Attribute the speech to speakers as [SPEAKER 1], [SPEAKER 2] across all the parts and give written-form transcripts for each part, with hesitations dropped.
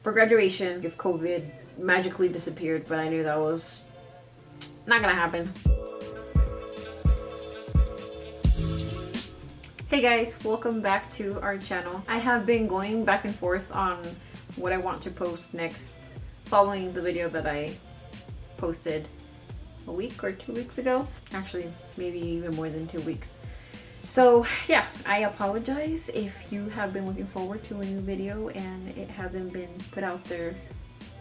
[SPEAKER 1] for graduation if COVID magically disappeared, but I knew that was not gonna happen. Hey guys, welcome back to our channel. I have been going back and forth on what I want to post next following the video that I posted a week or 2 weeks ago. Actually, maybe even more than 2 weeks. So yeah, I apologize if you have been looking forward to a new video and it hasn't been put out there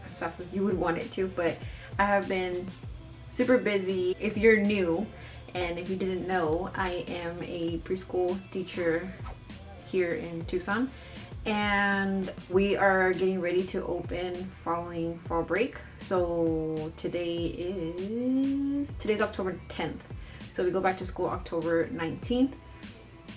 [SPEAKER 1] as fast as you would want it to, but I have been super busy. If you're new and if you didn't know, I am a preschool teacher here in Tucson, and we are getting ready to open following fall break. So today's October 10th. So we go back to school October 19th.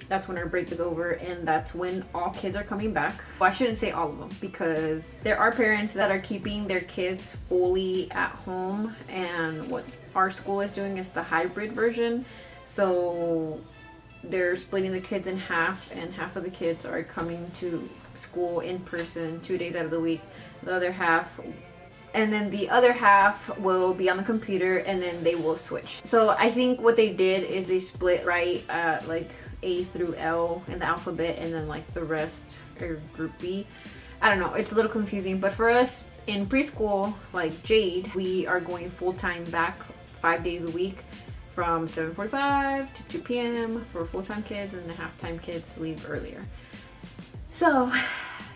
[SPEAKER 1] That's when our break is over, and that's when all kids are coming back. Well, I shouldn't say all of them, because there are parents that are keeping their kids fully at home, and what our school is doing is the hybrid version. So they're splitting the kids in half, and half of the kids are coming to school in person 2 days out of the week. The other half, and then the other half will be on the computer, and then they will switch. So I think what they did is they split right at like A through L in the alphabet, and then like the rest are group B. I don't know, it's a little confusing, but for us in preschool, like Jade, we are going full-time back 5 days a week from 7:45 to 2 p.m. for full-time kids, and the half-time kids leave earlier. So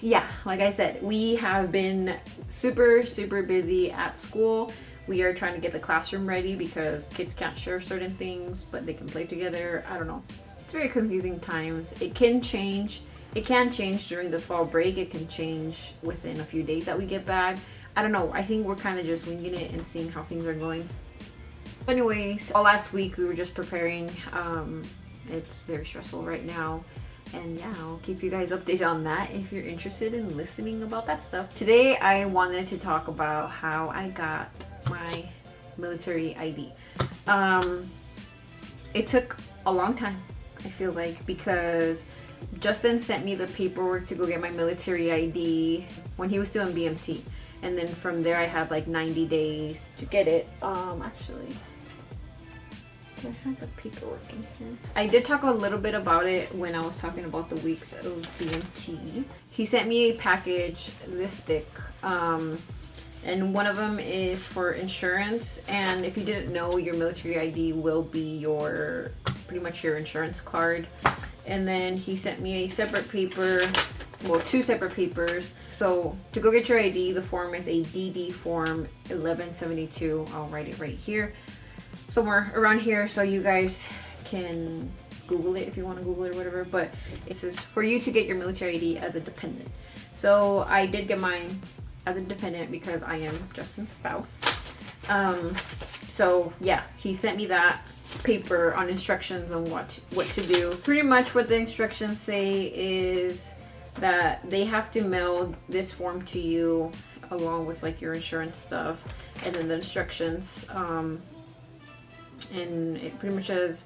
[SPEAKER 1] yeah, like I said, we have been super busy at school. We are trying to get the classroom ready because kids can't share certain things, but they can play together. I don't know. It's very confusing times. It can change. It can change during this fall break. It can change within a few days that we get back. I don't know. I think we're kind of just winging it and seeing how things are going. Anyways, all last week we were just preparing. It's very stressful right now. And yeah, I'll keep you guys updated on that if you're interested in listening about that stuff. Today I wanted to talk about how I got my military ID. It took a long time, I feel like, because Justin sent me the paperwork to go get my military ID when he was still in BMT. And then from there I had like 90 days to get it. Actually, I have the paperwork in here. I did talk a little bit about it when I was talking about the weeks of BMT. He sent me a package this thick, and one of them is for insurance. And if you didn't know, your military ID will be your pretty much your insurance card. And then he sent me a separate paper, well, 2 separate papers. So to go get your ID, the form is a DD form 1172. I'll write it right here, somewhere around here, so you guys can Google it if you want to Google it or whatever. But this is for you to get your military ID as a dependent. So I did get mine as a dependent because I am Justin's spouse. So yeah, he sent me that paper on instructions on what to do. Pretty much what the instructions say is that they have to mail this form to you along with like your insurance stuff, and then the instructions. And it pretty much says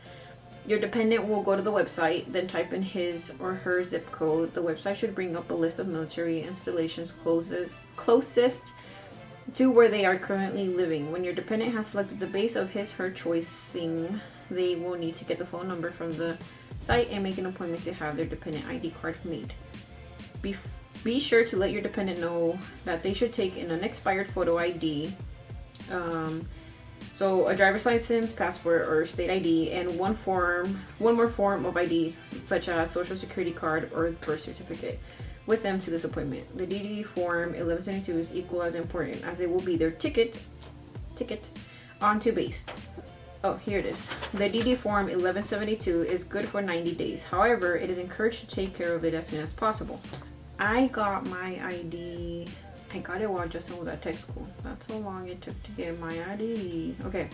[SPEAKER 1] your dependent will go to the website, then type in his or her zip code. The website should bring up a list of military installations closest to where they are currently living. When your dependent has selected the base of his her choosing, they will need to get the phone number from the site and make an appointment to have their dependent ID card made. Be sure to let your dependent know that they should take an unexpired photo ID, so a driver's license, passport, or state ID, and one more form of ID, such as social security card or birth certificate, with them to this appointment. The DD form 1172 is equal as important, as it will be their ticket onto base. Oh, here it is. The DD form 1172 is good for 90 days. However, it is encouraged to take care of it as soon as possible. I got my ID. I got it while Justin was at tech school. That's how long it took to get my ID. Okay.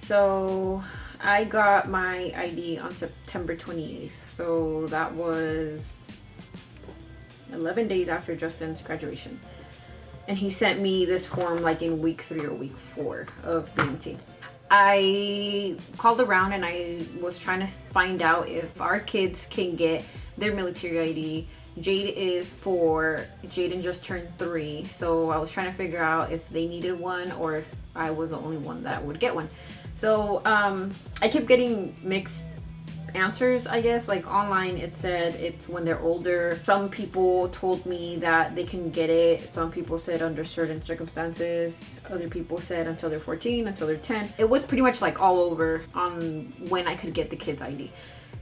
[SPEAKER 1] So I got my ID on September 28th. So that was 11 days after Justin's graduation. And he sent me this form like in week 3 or week 4 of BMT. I called around and I was trying to find out if our kids can get their military ID Jade is 4. Jaden just turned 3. So I was trying to figure out if they needed one or if I was the only one that would get one. So I kept getting mixed answers, I guess. Like online it said it's when they're older. Some people told me that they can get it. Some people said under certain circumstances. Other people said until they're 14, until they're 10. It was pretty much like all over on when I could get the kids ID.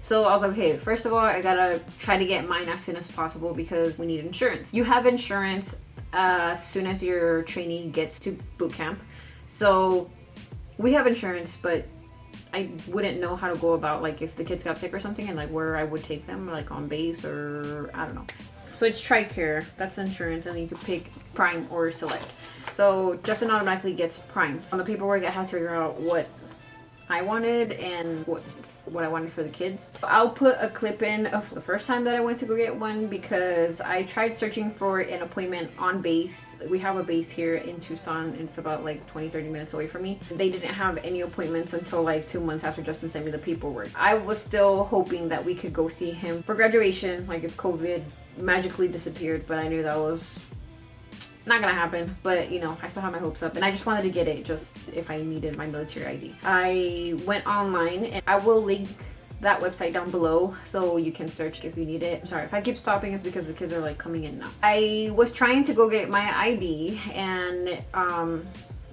[SPEAKER 1] So I was like, okay, first of all, I gotta try to get mine as soon as possible because we need insurance. You have insurance as soon as your trainee gets to boot camp. So we have insurance, but I wouldn't know how to go about like if the kids got sick or something and like where I would take them, like on base or I don't know. So it's TRICARE, that's insurance, and you could pick Prime or Select. So Justin automatically gets Prime. On the paperwork I had to figure out what I wanted and what I wanted for the kids. I'll put a clip in of the first time that I went to go get one because I tried searching for an appointment on base. We have a base here in Tucson. It's about like 20-30 minutes away from me. They didn't have any appointments until like 2 months after Justin sent me the paperwork. I was still hoping that we could go see him for graduation, like if COVID magically disappeared, but I knew that was not gonna happen. But you know, I still have my hopes up and I just wanted to get it just if I needed my military ID. I went online and I will link that website down below so you can search if you need it. Sorry if I keep stopping, it's because the kids are like coming in now. I was trying to go get my ID and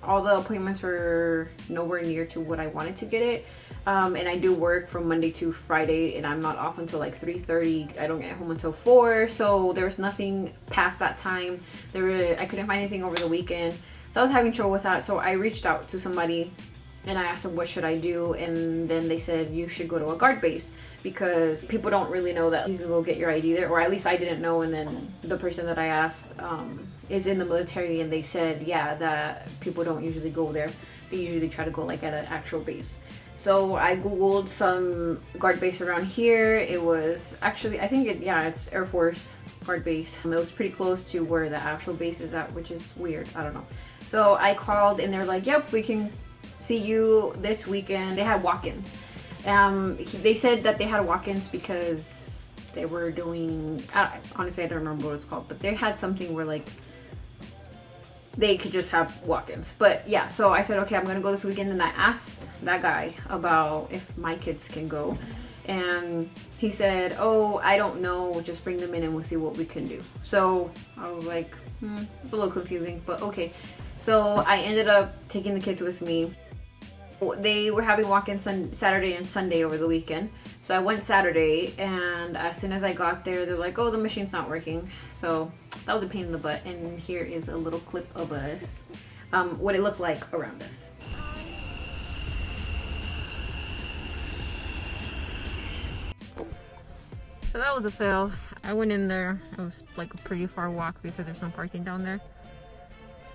[SPEAKER 1] all the appointments were nowhere near to what I wanted to get it. And I do work from Monday to Friday and I'm not off until like 3:30. I don't get home until 4. So there was nothing past that time. I couldn't find anything over the weekend. So I was having trouble with that. So I reached out to somebody and I asked them what should I do, and then they said you should go to a guard base because people don't really know that you can go get your ID there, or at least I didn't know. And then the person that I asked is in the military and they said yeah, that people don't usually go there. They usually try to go like at an actual base. So I googled some guard base around here. It was actually, I think it's Air Force guard base. It was pretty close to where the actual base is at, which is weird, I don't know. So I called and they're like, yep, we can see you this weekend. They had walk-ins. They said that they had walk-ins because they were doing, honestly I don't remember what it's called, but they had something where like they could just have walk-ins. But yeah, so I said, okay, I'm gonna go this weekend, and I asked that guy about if my kids can go, and he said, oh, I don't know, just bring them in and we'll see what we can do. So I was like, it's a little confusing, but okay. So I ended up taking the kids with me. They were having walk-ins Saturday and Sunday over the weekend. So I went Saturday, and as soon as I got there, they're like, oh, the machine's not working. So that was a pain in the butt. And here is a little clip of us, what it looked like around us. So that was a fail. I went in there. It was like a pretty far walk because there's no parking down there.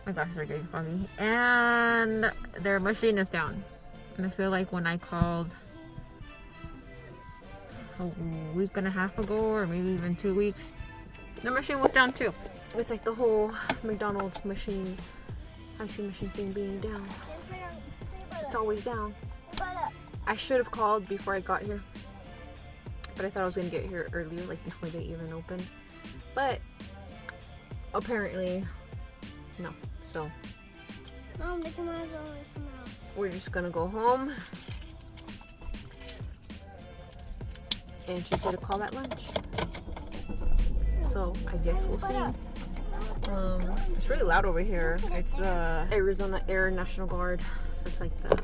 [SPEAKER 1] My glasses are getting foggy. And their machine is down. And I feel like when I called a week and a half ago, or maybe even 2 weeks, the machine was down too. It's like the whole McDonald's machine, ice cream machine thing being down. It's always down. I should have called before I got here, but I thought I was gonna get here earlier, like before they even opened. But apparently, no. So
[SPEAKER 2] Mom, the camera's always somewhere else.
[SPEAKER 1] We're just gonna go home. And she said to call at lunch. So I guess we'll see. It's really loud over here. It's the Arizona Air National Guard. So it's like the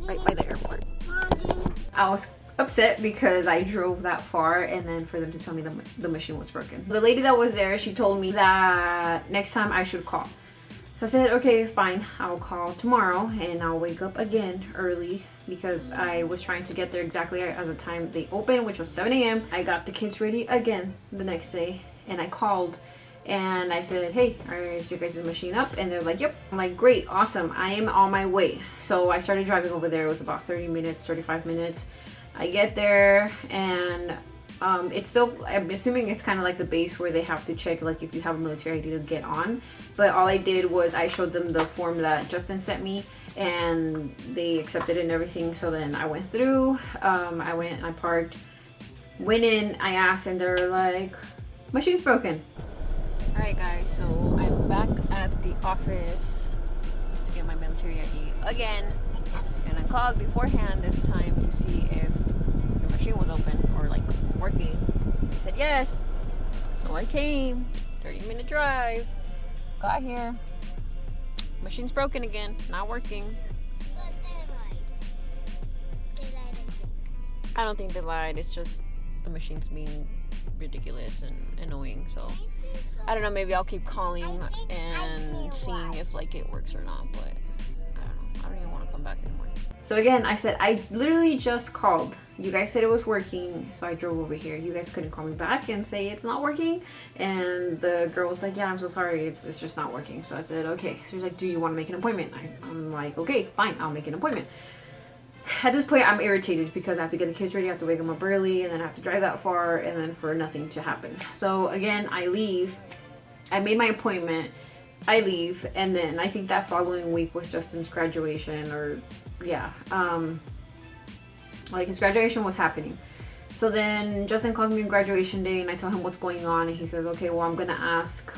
[SPEAKER 1] right by the airport. I was upset because I drove that far and then for them to tell me the machine was broken. The lady that was there, she told me that next time I should call. So I said, okay, fine, I'll call tomorrow and I'll wake up again early because I was trying to get there exactly as the time they opened, which was 7 a.m. I got the kids ready again the next day and I called and I said, hey, is your guys' machine up? And they're like, yep. I'm like, great, awesome, I am on my way. So I started driving over there. It was about 30 minutes, 35 minutes. I get there and it's still, I'm assuming it's kind of like the base where they have to check like if you have a military ID to get on. But all I did was I showed them the form that Justin sent me and they accepted it and everything. So then I went through, I went and I parked, went in, I asked and they're like, machine's broken. Alright guys, so I'm back at the office to get my military ID again. And I called beforehand this time to see if the machine was open or like working. They said yes. So I came. 30-minute drive. Got here. Machine's broken again. Not working.
[SPEAKER 2] But they lied. They lied, I think.
[SPEAKER 1] I don't think they lied. It's just the machine's being ridiculous and annoying. So I don't know. Maybe I'll keep calling and seeing if like it works or not. But I don't know. I don't even want to come back anymore. So again, I said I literally just called. You guys said it was working, so I drove over here. You guys couldn't call me back and say it's not working. And the girl was like, yeah, I'm so sorry. It's just not working. So I said, okay. So she's like, do you want to make an appointment? I'm like, okay, fine. I'll make an appointment. At this point, I'm irritated because I have to get the kids ready. I have to wake them up early, and then I have to drive that far, and then for nothing to happen. So again, I leave. I made my appointment. I leave, and then I think that following week was Justin's graduation, or yeah, like his graduation was happening. So then Justin calls me on graduation day, and I tell him what's going on, and he says, okay, well, I'm gonna ask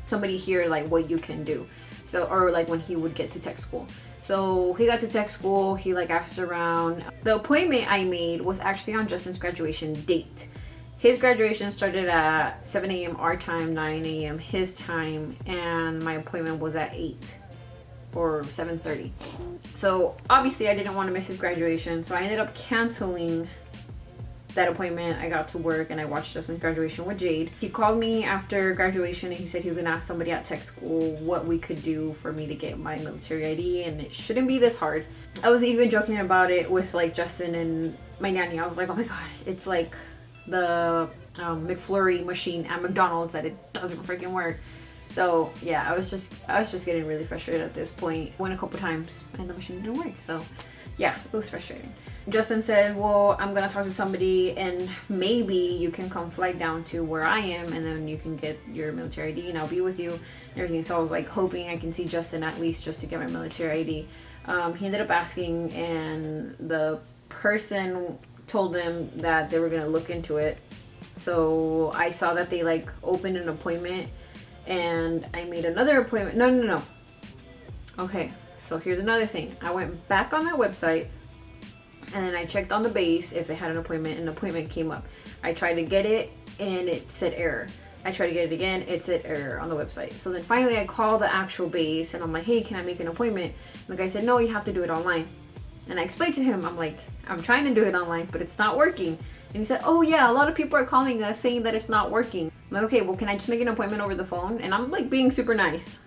[SPEAKER 1] somebody here like what you can do. So, or like when he would get to tech school. So he got to tech school, he like asked around. The appointment I made was actually on Justin's graduation date. His graduation started at 7 a.m. our time, 9 a.m. his time, and my appointment was at 8 or 7:30. So obviously I didn't want to miss his graduation, so I ended up canceling that appointment. I got to work and I watched Justin's graduation with Jade. He called me after graduation and he said he was gonna ask somebody at tech school what we could do for me to get my military ID, and it shouldn't be this hard. I was even joking about it with like Justin and my nanny. I was like, oh my god, it's like the McFlurry machine at McDonald's that it doesn't freaking work. So yeah, I was just getting really frustrated at this point. Went a couple times and the machine didn't work. So yeah, it was frustrating. Justin said, well, I'm gonna talk to somebody and maybe you can come fly down to where I am and then you can get your military ID and I'll be with you and everything. So I was like hoping I can see Justin at least just to get my military ID. He ended up asking, and the person told him that they were gonna look into it. So I saw that they like opened an appointment, and I made another appointment. No. Okay, so here's another thing. I went back on that website and then I checked on the base if they had an appointment, and an appointment came up. I tried to get it and it said error. I tried to get it again, it said error on the website. So then finally I called the actual base and I'm like, hey, can I make an appointment? And the guy said, no, you have to do it online. And I explained to him, I'm like, I'm trying to do it online, but it's not working. And he said, oh yeah, a lot of people are calling us saying that it's not working. I'm like, okay, well, can I just make an appointment over the phone? And I'm like being super nice,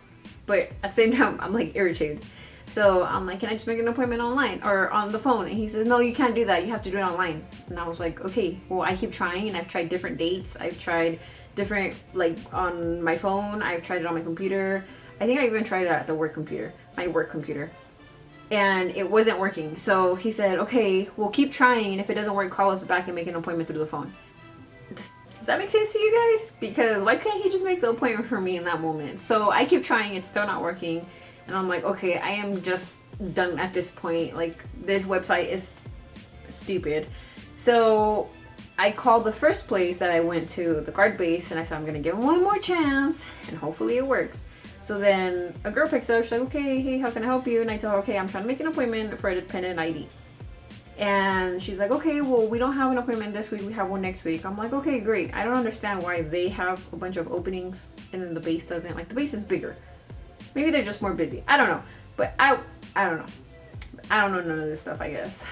[SPEAKER 1] but at the same time, I'm like irritated. So I'm like, can I just make an appointment online or on the phone? And he says, no, you can't do that. You have to do it online. And I was like, okay, well, I keep trying, and I've tried different dates. I've tried different, like on my phone. I've tried it on my computer. I think I even tried it at the work computer, my work computer. And it wasn't working. So he said, okay, we'll keep trying, and if it doesn't work, call us back and make an appointment through the phone. Does that make sense to you guys? Because why can't he just make the appointment for me in that moment? So I keep trying, it's still not working. And I'm like, okay, I am just done at this point. Like, this website is stupid. So I called the first place that I went to, the guard base, and I said, I'm gonna give him one more chance and hopefully it works. So then a girl picks up, she's like, okay, hey, how can I help you? And I tell her, okay, I'm trying to make an appointment for a dependent ID. And she's like, okay, well, we don't have an appointment this week, we have one next week. I'm like, okay, great. I don't understand why they have a bunch of openings and then the base doesn't. Like, the base is bigger. Maybe they're just more busy. I don't know. But I don't know. I don't know none of this stuff, I guess.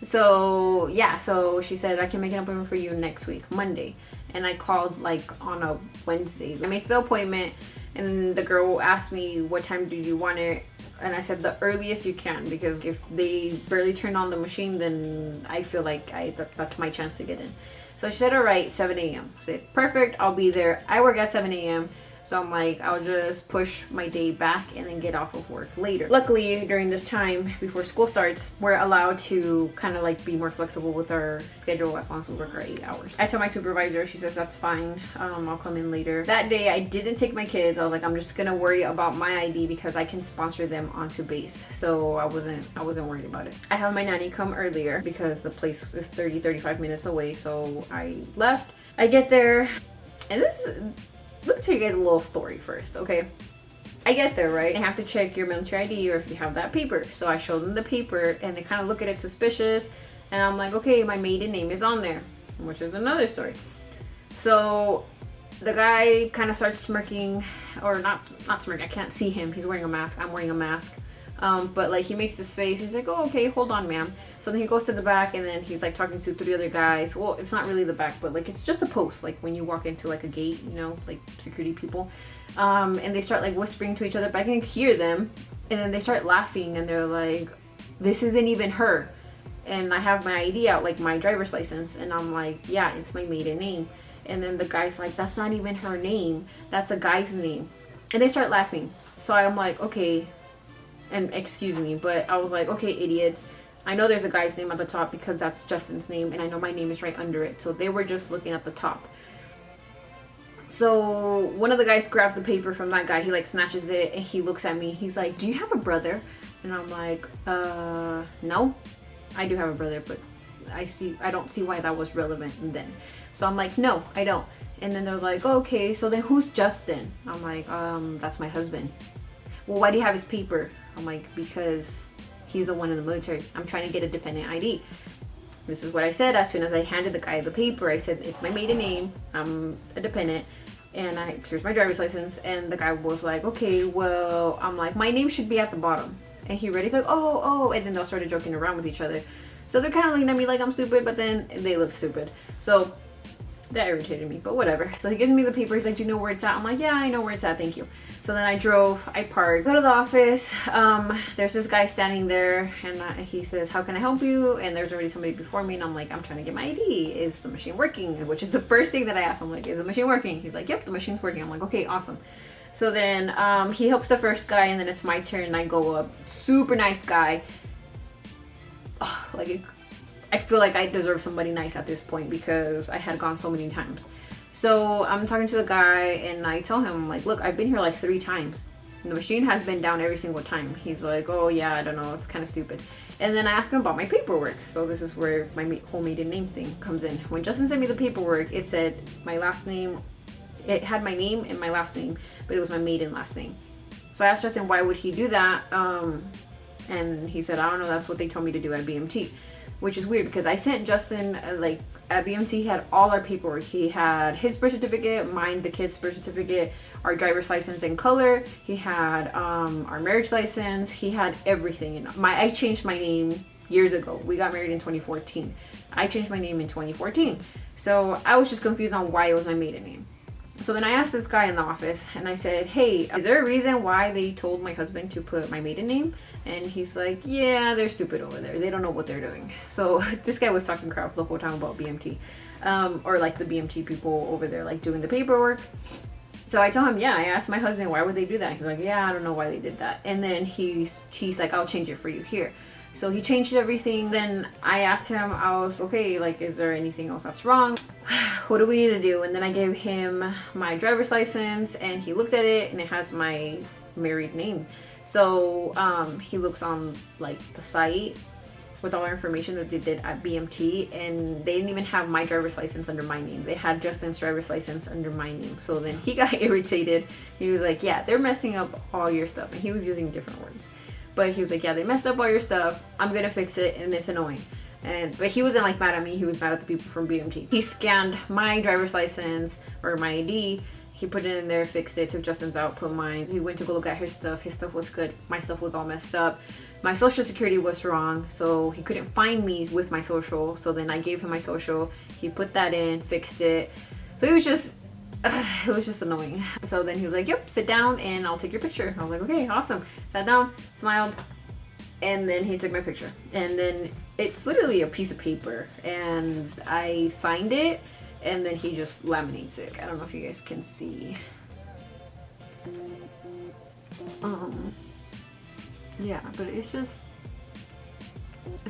[SPEAKER 1] So yeah, so she said, I can make an appointment for you next week, Monday. And I called like on a Wednesday. I make the appointment, and the girl asked me, what time do you want it? And I said, the earliest you can, because if they barely turn on the machine, then I feel like that's my chance to get in. So she said, all right, 7 a.m. I said, perfect, I'll be there. I work at 7 a.m. So I'm like, I'll just push my day back and then get off of work later. Luckily, during this time before school starts, we're allowed to kind of like be more flexible with our schedule as long as we work our 8 hours. I told my supervisor, she says that's fine. I'll come in later. That day I didn't take my kids. I was like, I'm just gonna worry about my ID because I can sponsor them onto base. So I wasn't worried about it. I have my nanny come earlier because the place is 35 minutes away. So I left. I get there, and let me tell you guys a little story first, okay? I get there, right? They have to check your military ID or if you have that paper. So I show them the paper and they kind of look at it suspicious. And I'm like, okay, my maiden name is on there, which is another story. So the guy kind of starts smirking, or not smirking, I can't see him. He's wearing a mask, I'm wearing a mask. But like he makes this face, he's like, oh, okay, hold on, ma'am. So then he goes to the back and then he's like talking to 3 other guys. Well, it's not really the back, but like it's just a post, like when you walk into like a gate, you know, like security people. And they start like whispering to each other, but I can hear them. And then they start laughing and they're like, this isn't even her. And I have my ID out, like my driver's license, and I'm like, yeah, it's my maiden name. And then the guy's like, that's not even her name, that's a guy's name. And they start laughing. So I'm like, okay, and excuse me, but I was like, okay, idiots, I know there's a guy's name at the top because that's Justin's name, and I know my name is right under it. So they were just looking at the top. So one of the guys grabs the paper from that guy, he like snatches it and he looks at me, he's like, do you have a brother? And I'm like, no, I do have a brother, but I don't see why that was relevant then. So I'm like, no, I don't. And then they're like, oh, okay, so then who's Justin? I'm like, that's my husband. Well, why do you have his paper? I'm like, because he's the one in the military. I'm trying to get a dependent ID. This is what I said as soon as I handed the guy the paper. I said, it's my maiden name, I'm a dependent, and here's my driver's license. And the guy was like, okay, well, I'm like, my name should be at the bottom. And he read, he's like, oh, and then they started joking around with each other. So they're kind of looking at me like I'm stupid, but then they look stupid. So that irritated me, but whatever. So he gives me the paper, he's like, do you know where it's at? I'm like, yeah, I know where it's at, thank you. So then I drove, I parked, go to the office. There's this guy standing there and he says, how can I help you? And there's already somebody before me and I'm like, I'm trying to get my ID. Is the machine working? Which is the first thing that I asked. I'm like, is the machine working? He's like, yep, the machine's working. I'm like, okay, awesome. So then he helps the first guy and then it's my turn and I go up. Super nice guy. Oh, I feel like I deserve somebody nice at this point because I had gone so many times. So I'm talking to the guy and I tell him, I'm like, look, I've been here like 3 times. And the machine has been down every single time. He's like, oh yeah, I don't know, it's kind of stupid. And then I ask him about my paperwork. So this is where my whole maiden name thing comes in. When Justin sent me the paperwork, it said my last name, it had my name and my last name, but it was my maiden last name. So I asked Justin, why would he do that? And he said, I don't know, that's what they told me to do at BMT. Which is weird because I sent Justin, like, at BMT, he had all our paperwork. He had his birth certificate, mine, the kid's birth certificate, our driver's license in color. He had our marriage license. He had everything. I changed my name years ago. We got married in 2014. I changed my name in 2014. So I was just confused on why it was my maiden name. So then I asked this guy in the office and I said, hey, is there a reason why they told my husband to put my maiden name? And he's like, yeah, they're stupid over there. They don't know what they're doing. So this guy was talking crap the whole time about BMT. Or like the BMT people over there, like doing the paperwork. So I tell him, yeah, I asked my husband, why would they do that? He's like, yeah, I don't know why they did that. And then he's like, I'll change it for you here. So he changed everything. Then I asked him, I was, okay, like, is there anything else that's wrong? What do we need to do? And then I gave him my driver's license and he looked at it and it has my married name. So he looks on like the site with all our information that they did at BMT and they didn't even have my driver's license under my name. They had Justin's driver's license under my name. So then he got irritated. He was like, yeah, they're messing up all your stuff. And he was using different words. But he was like, yeah, they messed up all your stuff. I'm gonna fix it and it's annoying. But he wasn't like mad at me, he was mad at the people from BMT. He scanned my driver's license or my ID, he put it in there, fixed it, took Justin's out, put mine. He went to go look at his stuff was good. My stuff was all messed up. My social security was wrong, so he couldn't find me with my social. So then I gave him my social, he put that in, fixed it. So it was just annoying. So then he was like, yep, sit down and I'll take your picture. I was like, okay, awesome. Sat down, smiled, and then he took my picture. And then it's literally a piece of paper and I signed it and then he just laminates it. I don't know if you guys can see. Yeah, but it's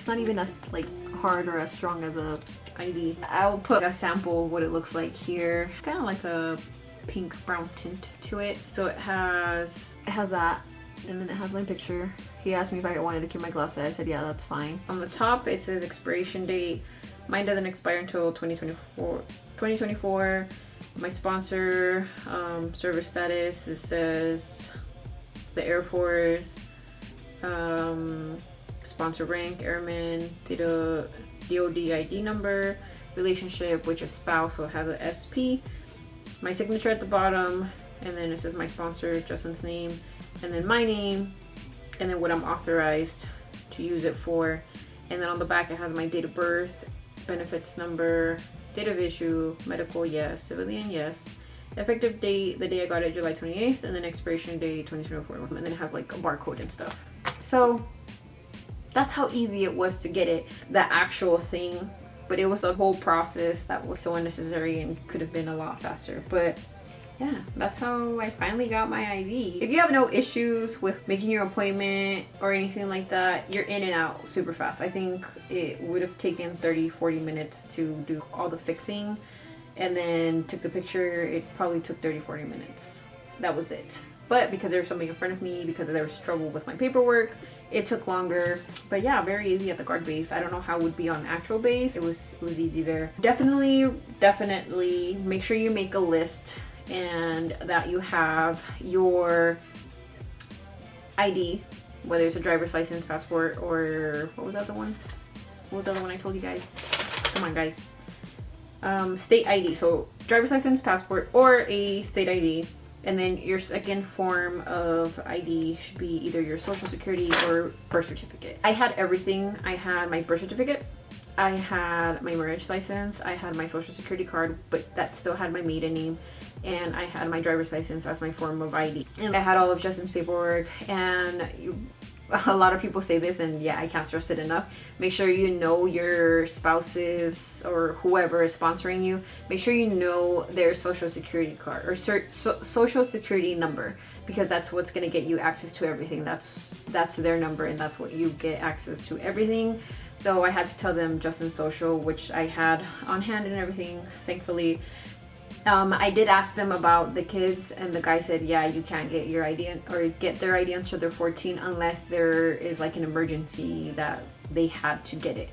[SPEAKER 1] not even as like hard or as strong as a ID. I'll put a sample of what it looks like here. Kind of like a pink brown tint to it. So it has that, and then it has my picture. He asked me if I wanted to keep my glasses. I said yeah, that's fine. On the top it says expiration date. Mine doesn't expire until 2024. My sponsor, service status, it says the Air Force, sponsor rank, airman, DOD ID number, relationship, which is spouse, so it has a SP. My signature at the bottom, and then it says my sponsor, Justin's name, and then my name, and then what I'm authorized to use it for. And then on the back it has my date of birth, benefits number, date of issue, medical, yes, civilian, yes, effective date, the day I got it, July 28th, and then expiration date 2024, and then it has like a barcode and stuff. So that's how easy it was to get it, the actual thing. But it was a whole process that was so unnecessary and could have been a lot faster. But yeah, that's how I finally got my ID. If you have no issues with making your appointment or anything like that, you're in and out super fast. I think it would have taken 30-40 minutes to do all the fixing, and then took the picture. It probably took 30-40 minutes. That was it. But because there was somebody in front of me, because there was trouble with my paperwork, it took longer. But yeah, very easy at the guard base. I don't know how it would be on actual base. It was easy there. Definitely make sure you make a list and that you have your ID, whether it's a driver's license, passport, or what was the other one? What was the other one I told you guys? Come on, guys. State ID. So driver's license, passport, or a state ID. And then your second form of ID should be either your social security or birth certificate. I had everything. I had my birth certificate, I had my marriage license, I had my social security card, but that still had my maiden name, and I had my driver's license as my form of ID. And I had all of Justin's paperwork. And a lot of people say this, and yeah, I can't stress it enough. Make sure you know your spouses or whoever is sponsoring you. Make sure you know their social security card or social security number, because that's what's going to get you access to everything. That's their number, and that's what you get access to everything. So I had to tell them Justin's social, which I had on hand and everything, thankfully. I did ask them about the kids, and the guy said, yeah, you can't get your ID or get their ID until they're 14 unless there is like an emergency that they had to get it.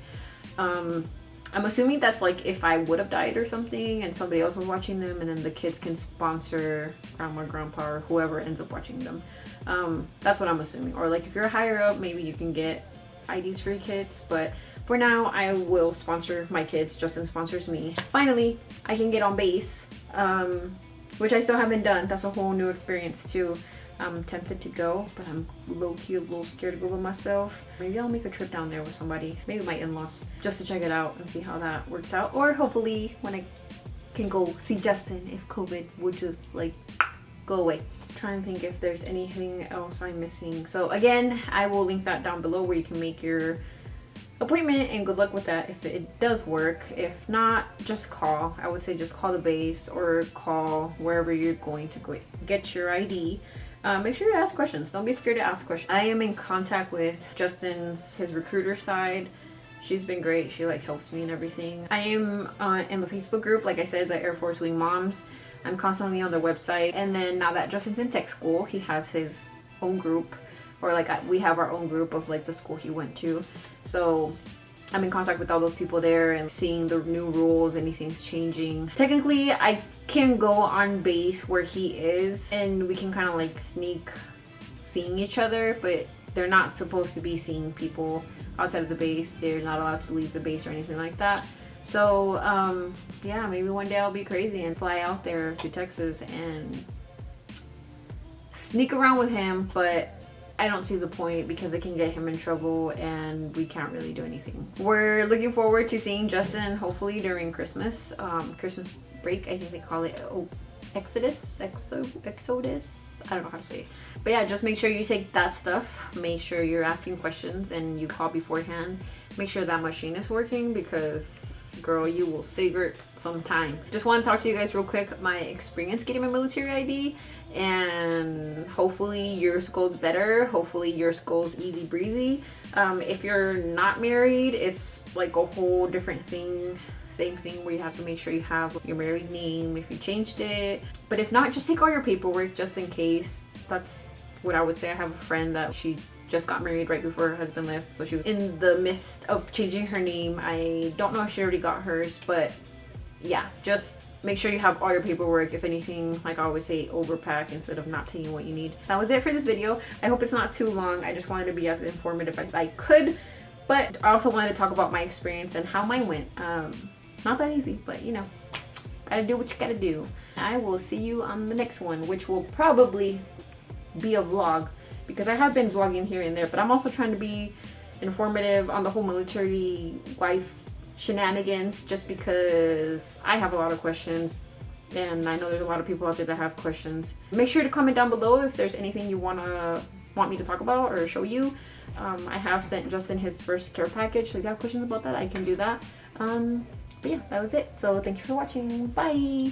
[SPEAKER 1] I'm assuming that's like if I would have died or something and somebody else was watching them, and then the kids can sponsor grandma, grandpa, or whoever ends up watching them. That's what I'm assuming. Or like if you're higher up, maybe you can get IDs for your kids, but for now I will sponsor my kids. Justin sponsors me. Finally, I can get on base, which I still haven't done. That's a whole new experience too. I'm tempted to go, but I'm low-key a little scared to go by myself. Maybe I'll make a trip down there with somebody, maybe my in-laws, just to check it out and see how that works out. Or hopefully when I can go see Justin, if COVID would just like go away. Trying to think if there's anything else I'm missing. So again, I will link that down below where you can make your appointment, and good luck with that if it does work. If not, just call. I would say just call the base or call wherever you're going to go get your ID. Make sure to ask questions. Don't be scared to ask questions. I am in contact with his recruiter side. She's been great. She like helps me and everything. I am in the Facebook group, like I said, the Air Force Wing Moms. I'm constantly on their website. And then now that Justin's in tech school, he has his own group, or like we have our own group of like the school he went to. So I'm in contact with all those people there and seeing the new rules, anything's changing. Technically, I can go on base where he is, and we can kind of like sneak seeing each other, but they're not supposed to be seeing people outside of the base. They're not allowed to leave the base or anything like that. So yeah, maybe one day I'll be crazy and fly out there to Texas and sneak around with him, but I don't see the point because it can get him in trouble and we can't really do anything. We're looking forward to seeing Justin hopefully during Christmas break. I think they call it Exodus. I don't know how to say it. But yeah, just make sure you take that stuff. Make sure you're asking questions and you call beforehand. Make sure that machine is working, because girl, you will save her some time. Just want to talk to you guys real quick, my experience getting my military ID, and hopefully yours goes better. Hopefully yours goes easy breezy. If you're not married, it's like a whole different thing. Same thing where you have to make sure you have your married name if you changed it. But if not, just take all your paperwork just in case. That's what I would say. I have a friend that she just got married right before her husband left, so she was in the midst of changing her name. I don't know if she already got hers, but yeah, just make sure you have all your paperwork. If anything, like I always say, overpack instead of not taking what you need. That was it for this video. I hope it's not too long. I just wanted to be as informative as I could, but I also wanted to talk about my experience and how mine went. Not that easy, but you know, gotta do what you gotta do. I will see you on the next one, which will probably be a vlog, because I have been vlogging here and there, but I'm also trying to be informative on the whole military wife shenanigans, just because I have a lot of questions and I know there's a lot of people out there that have questions. Make sure to comment down below if there's anything you want me to talk about or show you. I have sent Justin his first care package, so if you have questions about that, I can do that. But yeah, that was it. So thank you for watching. Bye!